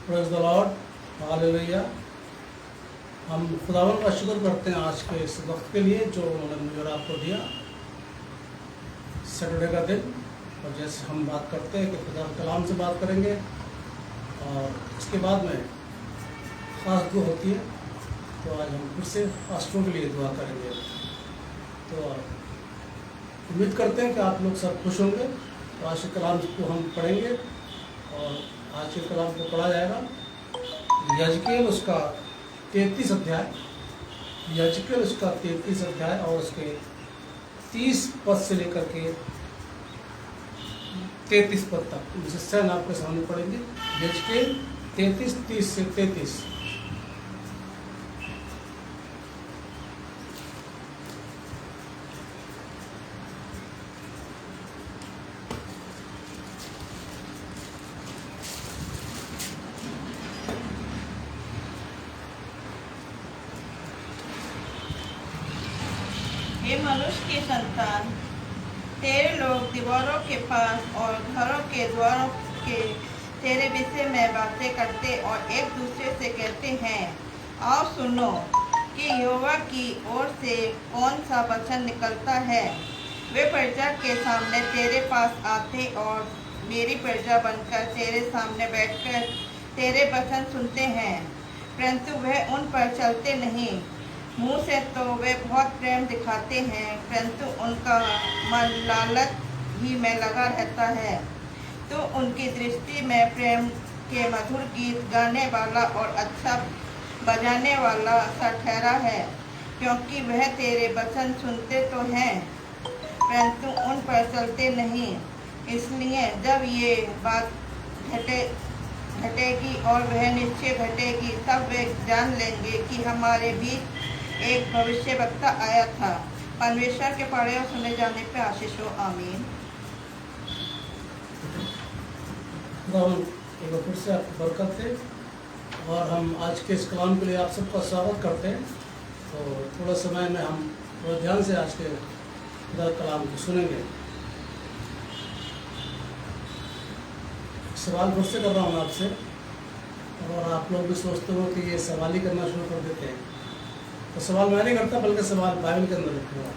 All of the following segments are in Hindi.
Praise the Lord, hallelujah. हम खुदावन का शुक्र करते हैं आज के इस वक्त के लिए जो उन्होंने मुझे और आपको दिया, सैटरडे का दिन। और जैसे हम बात करते हैं कि खुदा के कलाम से बात करेंगे और इसके बाद में ख़ास दुआ होती है, तो आज हम फिर से फास्टों के लिए दुआ करेंगे। तो उम्मीद करते हैं कि आप लोग सब खुश होंगे। तो आज के कलाम को हम पढ़ेंगे और आज के कलाम को पढ़ा जाएगा यजकेल उसका 33 अध्याय, यजकेल उसका 33 अध्याय और उसके 30 पद से लेकर के 33 पद तक जिससे आपके सामने पढ़ेंगे। यजकेल 33, 30 से 33। हे मनुष्य की संतान, तेरे लोग दीवारों के पास और घरों के द्वारों के तेरे विषय में बातें करते और एक दूसरे से कहते हैं, आओ सुनो कि यहोवा की ओर से कौन सा वचन निकलता है। वे प्रजा के सामने तेरे पास आते और मेरी प्रजा बनकर तेरे सामने बैठकर तेरे वचन सुनते हैं, परंतु वह उन पर चलते नहीं। मुँह से तो वे बहुत प्रेम दिखाते हैं, परंतु उनका मन लालच ही में लगा रहता है। तो उनकी दृष्टि में प्रेम के मधुर गीत गाने वाला और अच्छा बजाने वाला सा ठहरा है, क्योंकि वह तेरे वचन सुनते तो हैं, परंतु उन पर चलते नहीं। इसलिए जब ये बात घटेगी और वह निश्चय घटेगी, तब वे जान लेंगे कि हमारे बीच एक भविष्यवक्ता आया था। परमेश्वर के पढ़े और सुने जाने पे आशीष हो, आमीन। एक बार फिर से आपको बरकत दे और हम आज के इस कलाम के लिए आप सबका स्वागत करते हैं। तो थोड़ा समय में हम थोड़ा ध्यान से आज के खुदा कलाम को सुनेंगे। सवाल फिर से कर रहा हूँ आपसे, और आप लोग भी सोचते हो कि ये सवाल ही करना शुरू कर देते हैं। तो सवाल मैं नहीं करता, बल्कि सवाल बाइबल के अंदर लिखा हुआ।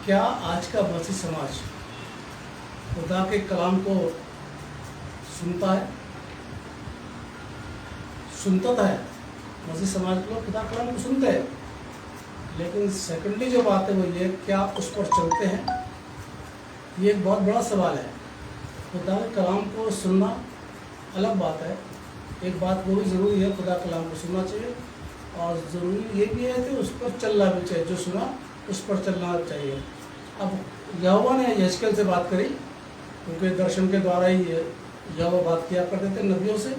क्या आज का मसीह समाज खुदा के कलाम को सुनता है? सुनता तो है, मसीह समाज के लोग खुदा के कलाम को सुनते हैं, लेकिन सेकेंडली जो बात है वो ये, क्या उस पर चलते हैं? ये एक बहुत बड़ा सवाल है। खुदा के कलाम को सुनना अलग बात है, एक बात वो भी ज़रूरी है, खुदा के कलाम को सुनना चाहिए, और ज़रूरी ये भी है कि उस पर चलना भी चाहिए। जो सुना उस पर चलना चाहिए। अब यहोवा ने यजकेल से बात करी, क्योंकि दर्शन के द्वारा ही यहोवा बात किया करते थे नबियों से।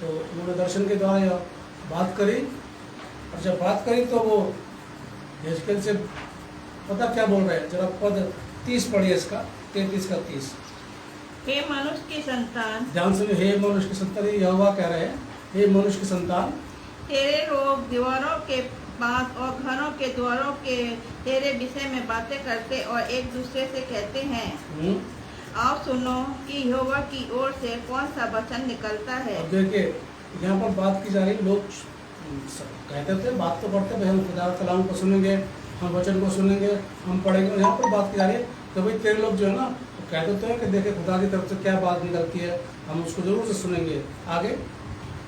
तो उन्होंने दर्शन के द्वारा यह बात करी, और जब बात करी तो वो यजकेल से पता क्या बोल रहे हैं। जरा पद 30 पढ़िए, इसका 33 का 30। हे मनुष्य की संतान, ध्यान से, हे मनुष्य की संतान, यहोवा कह रहे हैं, हे मनुष्य की संतान, तेरे लोग दीवारों के पास और घरों के द्वारों के तेरे विषय में बातें करते और एक दूसरे से कहते हैं, आओ सुनो कि यहोवा की ओर से कौन सा वचन निकलता है। अब देखिए यहाँ पर बात की जा रही। लोग कहते थे, बात तो करते भाई, हम खुदा कलाम को सुनेंगे, हम वचन को सुनेंगे, हम पढ़ेंगे। यहाँ पर बात की जा रही है कि भाई तेरे लोग जो है ना, तो कहते तो हैं कि देखे खुदा की तरफ से क्या बात निकलती है, हम उसको जरूर से सुनेंगे। आगे,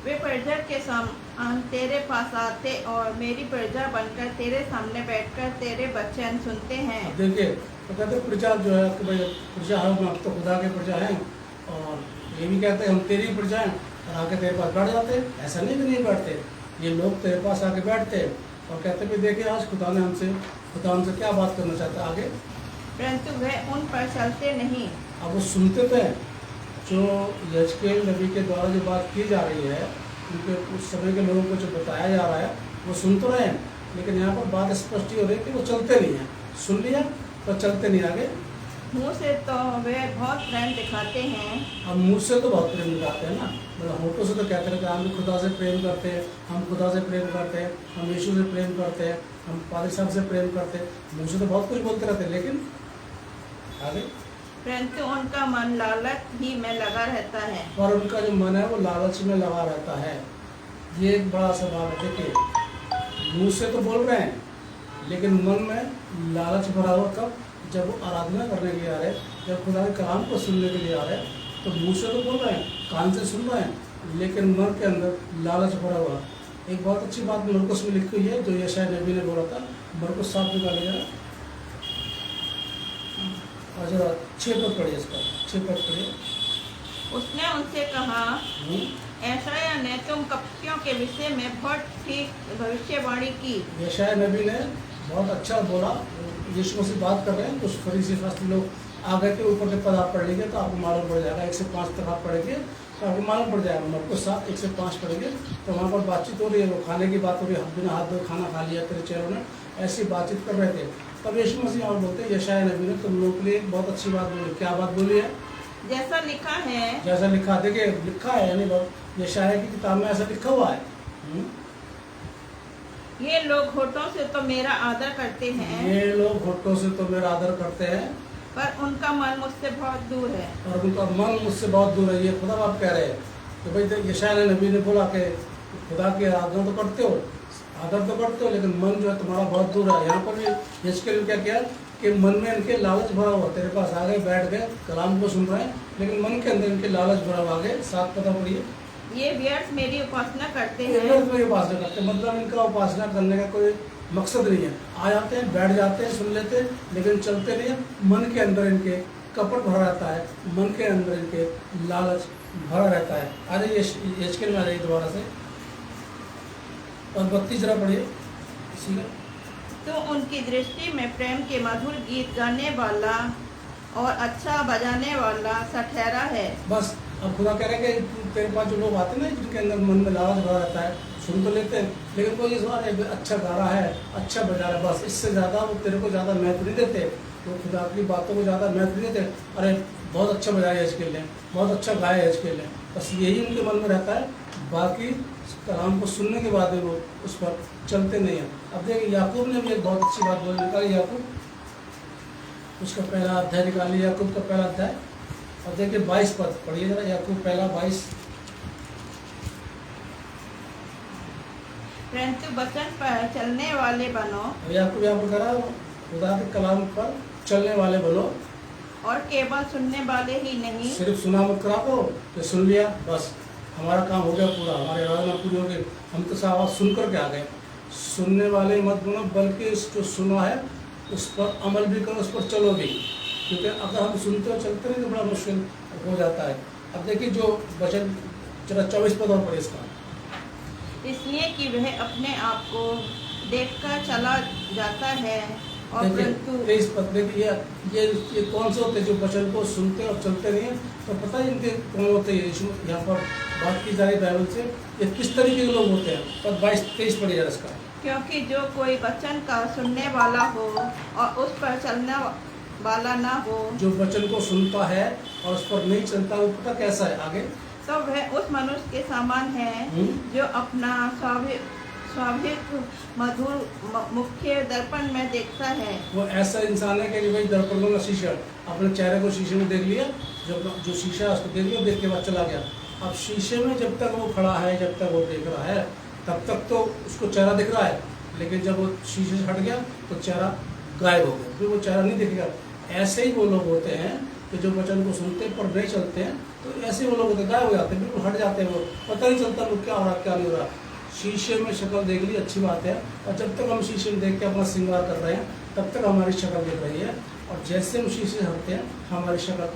वे प्रजा के सामने तेरे पास आते और मेरी प्रजा बनकर तेरे सामने बैठकर तेरे वचन सुनते हैं। देखिए तो कहते प्रजा जो है कि भाई प्रजा है, हम तो खुदा के प्रजा हैं, और ये भी कहते हैं हम तेरी प्रजा हैं, और आके तेरे पास बैठ जाते हैं। ऐसा नहीं कि नहीं बैठते, ये लोग तेरे पास आके बैठते हैं और कहते भी देखिए आज खुदा हमसे क्या बात करना चाहता है। आगे, परंतु वह उन पर चलते नहीं। अब वो सुनते थे, जो यजकेल नबी के द्वारा जो बात की जा रही है, उनके उस समय के लोगों को जो बताया जा रहा है वो सुन तो रहे हैं, लेकिन यहाँ पर बात स्पष्ट ही हो रही है कि वो चलते नहीं हैं। सुन लिया तो चलते नहीं। आगे, मुँह से तो वे बहुत प्रेम दिखाते हैं। अब मुँह से तो बहुत प्रेम दिखाते हैं ना, मतलब होठों से तो कहते हैं कि हम खुदा से प्रेम करते हैं, हम खुदा से प्रेम करते हैं, हम यीशु से प्रेम करते हैं, हम पादरी साहब से प्रेम करते हैं। मुँह से तो बहुत कुछ बोलते रहते हैं, लेकिन आगे परंतु उनका मन लालच ही में लगा रहता है। और उनका जो मन है वो लालच में लगा रहता है। ये एक बड़ा सवाल है। देखिए, मुंह से तो बोल रहे हैं लेकिन मन में लालच भरा हुआ कब? जब वो आराधना करने के लिए आ रहे, जब खुदा के कलाम को सुनने के लिए आ रहे, तो मुंह से तो बोल रहे हैं, कान से सुन रहे हैं, लेकिन मन के अंदर लालच भरा हुआ। एक बहुत अच्छी बात मरकुस में लिखी हुई है जो यशायाह नबी ने बोला था। मरकुस 7 निकालिए जरा, और जरा 6 पद पढ़िए, इसका 6 पद पढ़िए। उसने उनसे कहा, यशायाह ने तुम कपटियों के विषय में बहुत ठीक भविष्यवाणी की। यशायाह नबी ने बहुत अच्छा बोला। यीशु मसीह बात कर रहे हैं, कुछ फरीसी शास्त्री लोग आगे के ऊपर के पद आप पढ़ लीजिए तो आपको मालूम पड़ जाएगा। 1 से 5 तक आप पढ़ेंगे तो आपको मालूम पड़ जाएगा। मरकुस 7 1 से 5 पढ़ेंगे तो वहाँ पर बातचीत हो रही है, वो खाने की बात हो रही है, बिना हाथ धोए खाना खा लिया तेरे चेलों ने, ऐसी बातचीत कर रहे थे। तब यीशु मसीह और बोलते हैं, यशायाह नबी ने तुम लोगों के लिए एक बहुत अच्छी बात बोली। क्या बात बोली है? जैसा लिखा है, जैसा लिखा, देखिए लिखा है, यानी यशायाह की किताब में ऐसा लिखा हुआ है। ये लोग होठों से तो मेरा आदर करते हैं, ये लोग होठों से तो मेरा आदर करते हैं, पर उनका मन मुझसे बहुत दूर है। और उनका मन मुझसे बहुत दूर है। ये खुदा बाप कह रहे हैं कि भाई यशायाह नबी ने बोला कि खुदा की आराधना तो करते हो, आदर तो करते हो, लेकिन मन जो है तुम्हारा बहुत दूर है। यहाँ पर भी यशकेल क्या किया कि मन में इनके लालच भरा हुआ, तेरे पास आ गए, बैठ गए, कलाम को सुन रहे हैं, लेकिन मन के अंदर इनके लालच भरा हुआ। आगे 7 पद पढ़िए। ये व्यर्थ मेरी उपासना करते ये हैं, व्यर्थ मेरी उपासना करते हैं, मतलब इनका उपासना करने का कोई मकसद नहीं है। आ जाते हैं, बैठ जाते हैं, सुन लेते हैं, लेकिन चलते नहीं है। मन के अंदर इनके कपट भरा रहता है, मन के अंदर इनके लालच भरा रहता है। आ जाइए यशकेल में, आ जाइए दोबारा से, और 32 जरा पढ़िए इसी का। तो उनकी दृष्टि में प्रेम के मधुर गीत गाने वाला और अच्छा बजाने वाला सा ठहरा है। बस अब खुदा कह रहे हैं कि तेरे पास जो लोग आते हैं ना, जिनके अंदर मन में लालच भरा रहता है, सुन तो लेते हैं, लेकिन कोई इस बार अच्छा गा रहा है, अच्छा बजा रहा है, बस इससे ज़्यादा वो तेरे को ज़्यादा महत्व नहीं देते, तो खुदा की बातों को ज़्यादा महत्व नहीं देते। अरे बहुत अच्छा बजाया है इसके लिए, बहुत अच्छा गाया है इसके लिए, बस यही उनके मन में रहता है। बाकी कलाम को सुनने के बाद वो उस पर चलते नहीं हैं। अब देखिए याकूब ने भी एक बहुत अच्छी बात बोली, निकाली याकूब, उसका पहला अध्याय निकालिए, याकूब का पहला अध्याय, और देखिए 22 पद पढ़िए जरा, याकूब पहला 22। परंतु वचन पर चलने वाले बनो, याकूब यहाँ पर करा खुदा के कलाम पर चलने वाले बनो, और केवल सुनने वाले ही नहीं। सिर्फ सुना मत करा करो कि सुन लिया बस हमारा काम हो गया पूरा, हमारी आराधना पूरी हो गई, हम तो सब आवाज़ सुन कर के आ गए। सुनने वाले मत बनो, बल्कि इस जो सुना है उस पर अमल भी करो, उस पर चलो भी, क्योंकि अगर हम सुनते और चलते नहीं तो बड़ा मुश्किल हो जाता है। अब देखिए जो वचन जरा 24 पद और पढ़े इसका। इसलिए कि वह अपने आप को देखकर चला जाता है, और परंतु 23 पद देखिए, ये कौन से होते हैं जो वचन को सुनते और चलते नहीं है? तो पता है इनके कौन होते हैं? यहाँ पर बात की जा रही बाइबल से, ये किस तरीके के लोग होते हैं? पद 22-23 पढ़िए जरा इसका। क्योंकि जो कोई वचन का सुनने वाला हो और उस पर चलने वाला ना हो, जो वचन को सुनता है और उस पर नहीं चलता, वो पता कैसा है? आगे तो वह उस मनुष्य के समान है जो अपना स्वाभाविक मधुर मुख्य दर्पण में देखता है। वो ऐसा इंसान है कि भाई दर्पण में शीशा, अपने चेहरे को शीशे में देख लिया, जो शीशा है उसको देख लिया, देख के बाद चला गया। अब शीशे में जब तक वो खड़ा है, जब तक वो देख रहा है, तब तक तो उसको चेहरा दिख रहा है, लेकिन जब वो शीशे से हट गया तो चेहरा गायब हो गया, फिर वो चेहरा नहीं दिखेगा। ऐसे ही वो लोग होते हैं कि जो वचन को सुनते पर नहीं चलते हैं, तो ऐसे वो लोग होते गायब हो जाते हैं, बिल्कुल हट जाते हैं, वो पता नहीं चलता वो क्या हो रहा क्या नहीं हो रहा। शीशे में शक्ल देख ली, अच्छी बात है, और जब तक हम शीशे में देख के अपना श्रृंगार कर रहे हैं तब तक हमारी शक्ल दिख रही है, और जैसे हम शीशे से हटते हैं हमारी शक्ल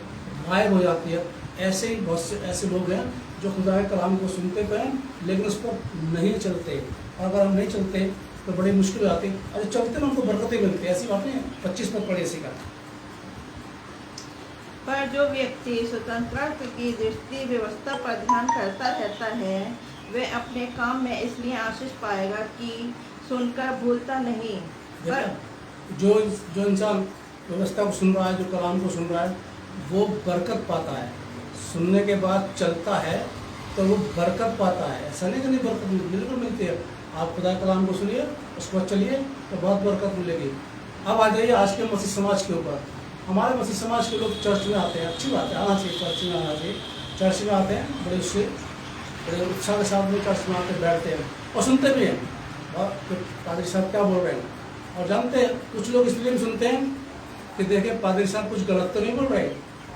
गायब हो जाती है। ऐसे ही बहुत से ऐसे लोग हैं जो खुदा के कलाम को सुनते पे हैं लेकिन उस पर नहीं चलते, और अगर हम नहीं चलते तो बड़ी मुश्किल आती है। अरे चलते ना हमको बरकतें मिलती है, ऐसी बात नहीं है। 25 पद पढ़िए इसी का। पर जो व्यक्ति स्वतंत्रता की दृष्टि व्यवस्था पर ध्यान करता रहता है, वह अपने काम में इसलिए आशीष पाएगा कि सुनकर भूलता नहीं। पर जो इंसान व्यवस्था को सुन रहा है, जो कलाम को सुन रहा है, वो बरकत पाता है। सुनने के बाद चलता है तो वो बरकत पाता है। ऐसा नहीं कि नहीं बरकत बिल्कुल मिलती है। आप खुदा कलाम को सुनिए, उसके बाद चलिए तो बहुत बरकत मिलेगी। अब आ जाइए आज के मसीह समाज के ऊपर। हमारे मसीह समाज के लोग चर्च में आते हैं, अच्छी बात है, आना चाहिए, चर्च में आना चाहिए। चर्च में आते हैं बड़े उससे बड़े उत्साह के साथ में चर्च में आते बैठते हैं और सुनते भी हैं और पादरी साहब क्या बोल रहे हैं। और जानते हैं कुछ लोग इसलिए भी सुनते हैं कि देखें पादरी साहब कुछ गलत तो नहीं बोल रहे,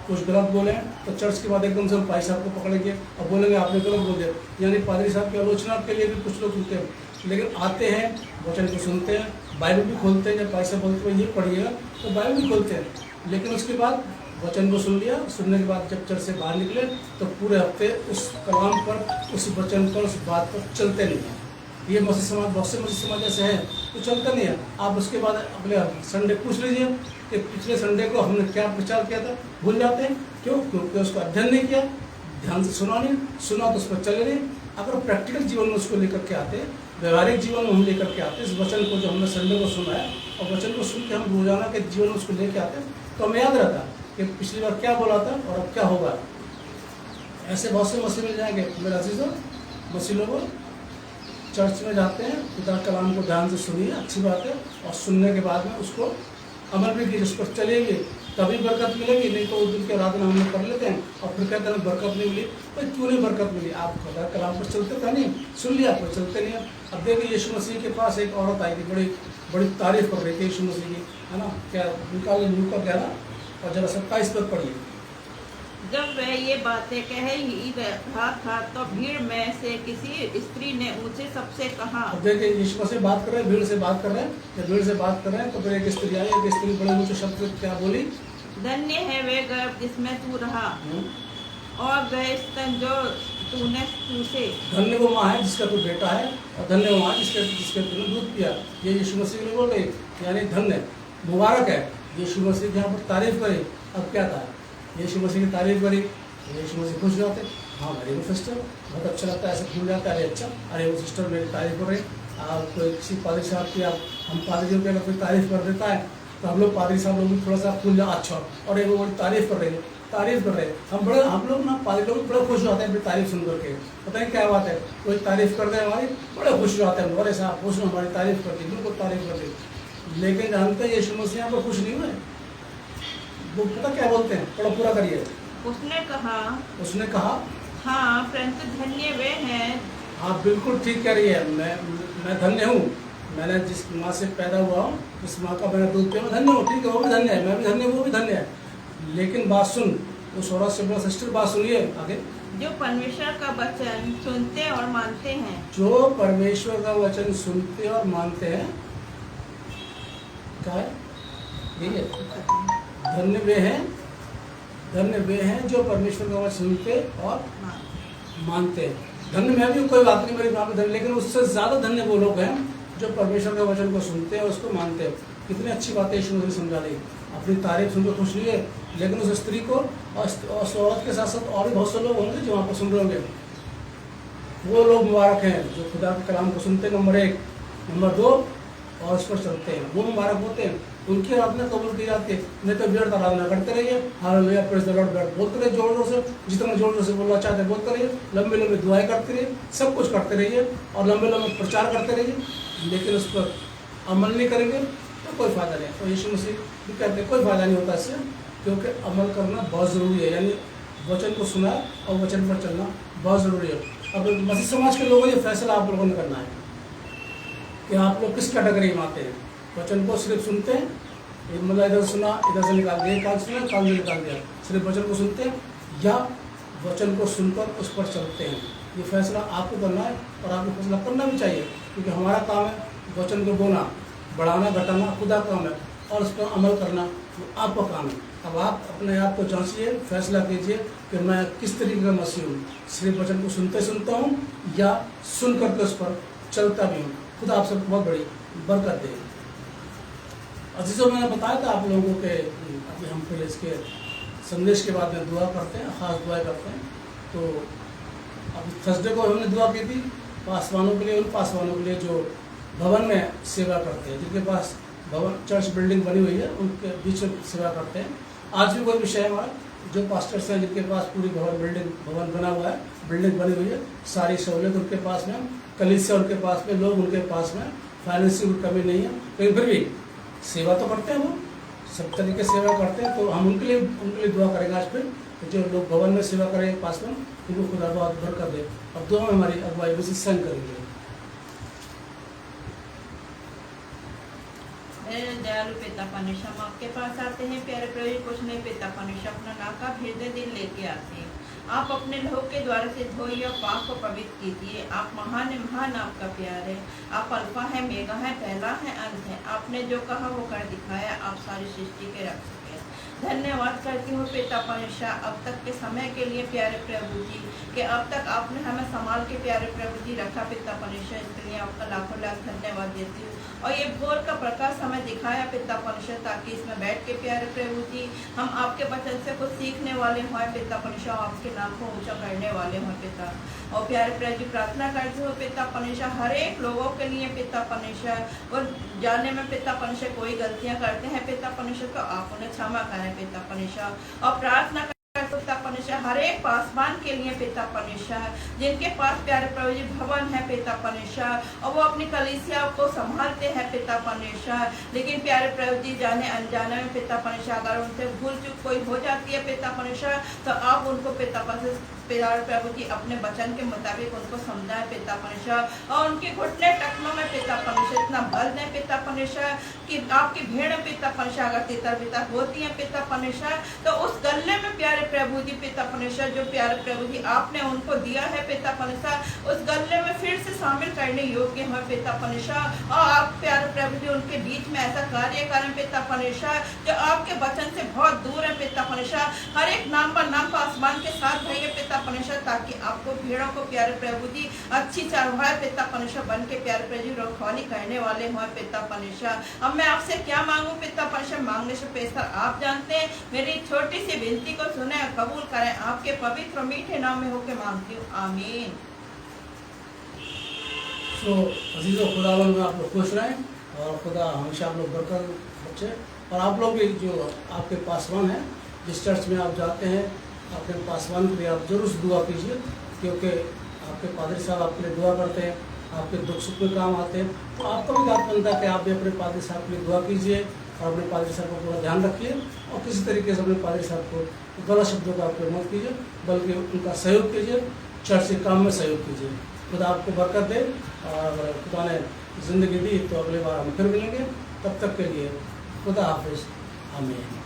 कुछ गलत बोले तो चर्च के बाद एकदम से हम पाई साहब को पकड़ेंगे और बोलेंगे आपने गलत बोल दिया, यानी पादरी साहब की आलोचना के लिए भी कुछ लोग सुनते हैं। लेकिन आते हैं, वचन को सुनते हैं, बाइबल भी खोलते हैं, जब पाई साहब बोलते हैं ये पढ़िएगा तो बाइबल भी खोलते हैं, लेकिन उसके बाद वचन को सुन लिया, सुनने के बाद जब चर्च से बाहर निकले तो पूरे हफ्ते उस कलाम पर, उस वचन पर, उस बात पर चलते नहीं हैं। ये मसीह समाज, बहुत से मसीह समाज ऐसे हैं तो चलता नहीं है। आप उसके बाद अगले संडे पूछ लीजिए कि पिछले संडे को हमने क्या प्रचार किया था, भूल जाते हैं। क्यों? क्योंकि उसको अध्ययन नहीं किया, ध्यान से सुना नहीं, सुना तो उस पर चले नहीं। अगर प्रैक्टिकल जीवन में उसको लेकर के आते, व्यवहारिक जीवन में हम लेकर के आते, इस वचन को जो हमने संडे को सुना है और वचन को सुन के हम रोजाना के जीवन में उसको लेके आते तो हमें याद रहता कि पिछली बार क्या बोला था और अब क्या होगा। ऐसे बहुत से मसीह मिल जाएंगे मेरे अजीजों। मसीह लोगों चर्च में जाते हैं, खुदा कलाम को ध्यान से सुनिए, अच्छी बात है, और सुनने के बाद में उसको अमल भी कीजिए, उस पर चलेंगे तभी बरकत मिलेगी। नहीं तो उस दिन की आराधना हम लोग कर लेते हैं और फिर कहते हैं बरकत नहीं मिली। भाई क्यों नहीं बरकत मिली? आप खुदा कलाम पर चलते था नहीं, सुन लिया पर चलते नहीं। अब देखिए यीशु मसीह के पास एक औरत आई थी, बड़ी बड़ी तारीफ कर रही थी यीशु मसीह की, है ना। क्या निकाल लूका 11 और जरा 27 पर पढ़िए। जब वह ये बातें कह ही रहा था तो भीड़ में से किसी स्त्री ने मुझे सबसे कहा। अब देखिए यीशु मसीह बात कर रहे हैं, भीड़ से बात कर रहे हैं, जब भीड़ से बात कर रहे हैं तो फिर एक स्त्री आई, एक स्त्री बड़े ऊंचे शब्द से क्या बोली? धन्य है वे गर्भ जिसमें तू रहा और वह स्तन जो तूने चूसे। धन्य वो माँ है जिसका तू बेटा है और धन्य वो माँ जिसके तूने दूध पिया। ये यीशु मसीह के लिए बोल रही, यानी धन्य मुबारक है। यीशु मसीह की यहाँ पर तारीफ करे। अब क्या था? यीशु मसीह की तारीफ करी, यीशु मसीह खुश जाते, हाँ वेरी गुड सिस्टर, बहुत अच्छा लगता है, ऐसे खुल जाता है, अरे अच्छा, अरे वो सिस्टर मेरी तारीफ कर रही। आप कोई किसी पादरी साहब की, आप हम पादरियों की अगर कोई तारीफ कर देता है तो हम लोग पादरी साहब लोग भी थोड़ा सा खुल जा, अच्छा, और एक वो तारीफ कर रहे हैं, तारीफ कर रहे हैं, हम लोग ना पादरी लोग बड़े खुश होते हैं अपनी तारीफ सुन करके। पता नहीं क्या बात है, कोई तारीफ कर दे हमारी, बड़े खुश हो जाते हैं, अरे साहब खुश हमारी तारीफ करती, बिल्कुल तारीफ करती। लेकिन जानते हैं यीशु मसीह यहाँ पर खुश नहीं हुए। वो पता क्या बोलते हैं, थोड़ा पूरा करिए। उसने कहा हाँ परंतु धन्य वे हैं। आप बिल्कुल ठीक कह रही है, मैं धन्य हूँ, मैंने जिस माँ से पैदा हुआ हूँ, जिस माँ का मैंने दूध पिया, मैं धन्य हूँ, ठीक है, वो भी धन्य है, मैं भी धन्य हूँ, वो भी धन्य है। लेकिन बात सुन, उस औरत से बोला सिस्टर बात सुनिए आगे। जो परमेश्वर का वचन सुनते और मानते हैं, जो परमेश्वर का वचन सुनते और मानते हैं, क्या है? यही है, धन्य वे हैं जो परमेश्वर का वचन सुनते और मानते हैं। धन्य मैं भी, कोई बात नहीं, मेरी बात धन्य, लेकिन उससे ज्यादा धन्य वो लोग हैं जो परमेश्वर के वचन को सुनते हैं और उसको मानते हैं। कितनी अच्छी बातें यीशु मसीह समझा रही, अपनी तारीफ सुनकर खुश नहीं है। लेकिन उस स्त्री को और उस औरत के साथ साथ और भी बहुत से लोग होंगे जो वहाँ पर सुन रहे होंगे, वो लोग मुबारक हैं जो खुदा के कलाम को सुनते हैं, नंबर 1, नंबर 2 और उस पर चलते हैं, वो मुबारक होते हैं, उनकी आराधना कबूल की जाती है। नहीं तो व्यर्थ आराधना करते रहिए, हालेलुया प्रेज़ द लॉर्ड बोलते रहिए, जोर जोर से, जितना जोर जोर से बोलना चाहते हैं बोलते रहिए, लंबे लंबे दुआएं करते रहिए, सब कुछ करते रहिए और लंबे लंबे प्रचार करते रहिए, लेकिन उस पर अमल नहीं करेंगे तो कोई फायदा नहीं। तो यीशु मसीह भी कहते हैं कोई फायदा नहीं होता इससे, क्योंकि अमल करना बहुत ज़रूरी है, यानी वचन को सुना और वचन पर चलना बहुत ज़रूरी है। अब मसीह समाज के लोगों ये फैसला आप लोगों ने करना है कि आप लोग किस कैटेगरी में आते हैं। वचन को सिर्फ सुनते हैं, मतलब इधर सुना इधर से निकाल दिया, कान सुना कान से निकाल दिया, सिर्फ वचन को सुनते हैं या वचन को सुनकर उस पर चलते हैं। ये फैसला आपको करना है और आपको फैसला करना भी चाहिए, क्योंकि हमारा काम है वचन को बोलना, बढ़ाना घटाना खुदा काम है और उस पर अमल करना वो आपका काम है। अब आप अपने आप को जांचिए, फैसला कीजिए कि मैं किस तरीके का मसीह हूँ, सिर्फ वचन को सुनता हूँ या सुन करके उस पर चलता भी हूँ। खुदा आप सबको बहुत बड़ी बरकत दे। अजीजों, मैंने बताया था आप लोगों के, अभी हम फिर इसके संदेश के बाद में दुआ करते हैं, ख़ास दुआ करते हैं। तो अभी थर्सडे को हमने दुआ की थी पासवानों के लिए, उन पासवानों के लिए जो भवन में सेवा करते हैं, जिनके पास भवन चर्च बिल्डिंग बनी हुई है, उनके बीच में सेवा करते हैं। आज भी कोई विषय है हमारा, जो पास्टर्स हैं जिनके पास पूरी भवन बना हुआ है, बिल्डिंग बनी हुई है, सारी सहूलियत उनके पास में, कलीसिया उनके पास में, लोग उनके पास में, फाइनेंशियल कमी नहीं है, लेकिन फिर भी सेवा तो करते हैं, वो सब तरीके से सेवा करते हैं, तो हम उनके लिए दुआ करेंगे आज फिर। तो जो लोग भवन में सेवा करेंगे पासवान, उनको खुदा बहुत बरकत दे। अब दुआ में हमारी अगुवाई में संग करेंगे। मेरे दयालु पिता परमेश्वर, हम आपके पास आते हैं प्यारे प्रभु, कुछ नहीं पिता परमेश्वर, अपना नाका हृदय दिल लेके आते हैं। आप अपने लहू के द्वारा से धोइए और पाप को पवित्र कीजिए। आप महान है, महान आपका प्यार है। आप अल्फा है, मेगा है, पहला है, अंत है। आपने जो कहा वो कर दिखाया। आप सारी सृष्टि के रक्षक हैं। धन्यवाद करती हूँ पिता परमेश्वर अब तक के समय के लिए प्यारे प्रभु जी, कि अब तक आपने हमें संभाल के प्यारे प्रभु जी रखा पिता परमेश्वर, इसके लिए आपका लाखों लाख धन्यवाद देती हूँ। और ये भोर का प्रकाश हमें दिखाया पिता परमेश्वर, ताकि इसमें बैठ के प्यारे प्रभु जी हम आपके वचन से कुछ सीखने वाले हों पिता परमेश्वर, आपके नाम को ऊंचा करने वाले हों पिता। और प्यारे प्रभु जी प्रार्थना करती हूँ पिता परमेश्वर, हर एक लोगों के लिए पिता परमेश्वर, और जाने में पिता परमेश्वर कोई गलतियाँ करते हैं पिता परमेश्वर, तो आप उन्हें क्षमा करें पिता परमेश्वर। और प्रार्थना पिता परमेश्वर हर एक पासवान के लिए पिता परमेश्वर, जिनके पास प्यारे प्रभु जी भवन है पिता परमेश्वर, और वो अपनी कलीसिया को संभालते हैं पिता परमेश्वर, लेकिन प्यारे प्रभु जी जाने अनजाने में पिता परमेश्वर अगर उनसे भूल चूक कोई हो जाती है पिता परमेश्वर, तो आप उनको पिता प्यारे प्रभु जी अपने वचन के मुताबिक उनको समझाएं पिता परमेश्वर, और उनके घुटने टखनों में पिता परमेश्वर इतना बल दें पिता परमेश्वर, कि आपकी भेड़ पिता परमेश्वर अगर तितर बितर होती है पिता परमेश्वर, तो उस गले में प्यारे प्रभु जी पिता परमेश्वर जो प्यारे प्रभु जी आपने उनको दिया है पिता परमेश्वर, उस गले में फिर से शामिल करने योग्य है पिता परमेश्वर। और आप प्यारे प्रभु जी उनके बीच में ऐसा कार्य करें पिता परमेश्वर, जो आपके वचन से बहुत दूर है पिता परमेश्वर। हर एक नाम पर नाम पासवान के साथ भैया पिता परमेश्वर, ताकि आपको भेड़ों को प्यारे प्रभु जी अच्छी चरवाहे पिता परमेश्वर बन के प्यारे प्रभु जी रखवाली करने वाले हो पिता परमेश्वर। अब मैं आपसे क्या मांगू पिता परमेश्वर, मांगने से पेशर आप जानते हैं। मेरी छोटी सी विनती को सुने और कबूल करें, आपके पवित्र मीठे नाम में होकर मांगती हूँ, आमीन। तो अजीजों, खुदावंद में आप लोग खुश रहें, और खुदा हमेशा आप लोग बरकत बच्चे। और आप लोग भी जो आपके पासवान हैं, जिस चर्च में आप जाते हैं, अपने पासवान के लिए आप जरूर दुआ कीजिए, क्योंकि आपके पादरी साहब आपके लिए दुआ करते हैं, आपके दुख सुख में काम आते हैं। तो आपका भी दायित्व बनता है कि आप भी अपने पादरी साहब के लिए दुआ कीजिए, और अपने पादरी साहब को पूरा ध्यान रखिए, और किसी तरीके से अपने पादरी साहब को गलत शब्दों का प्रयोग मत कीजिए, बल्कि उनका सहयोग कीजिए, चर्च के काम में सहयोग कीजिए। खुदा आपको बरकत दे, और खुदा ने ज़िंदगी दी तो अगली बार हम फिर मिलेंगे। तब तक के लिए खुदा हाफिज़, आमीन।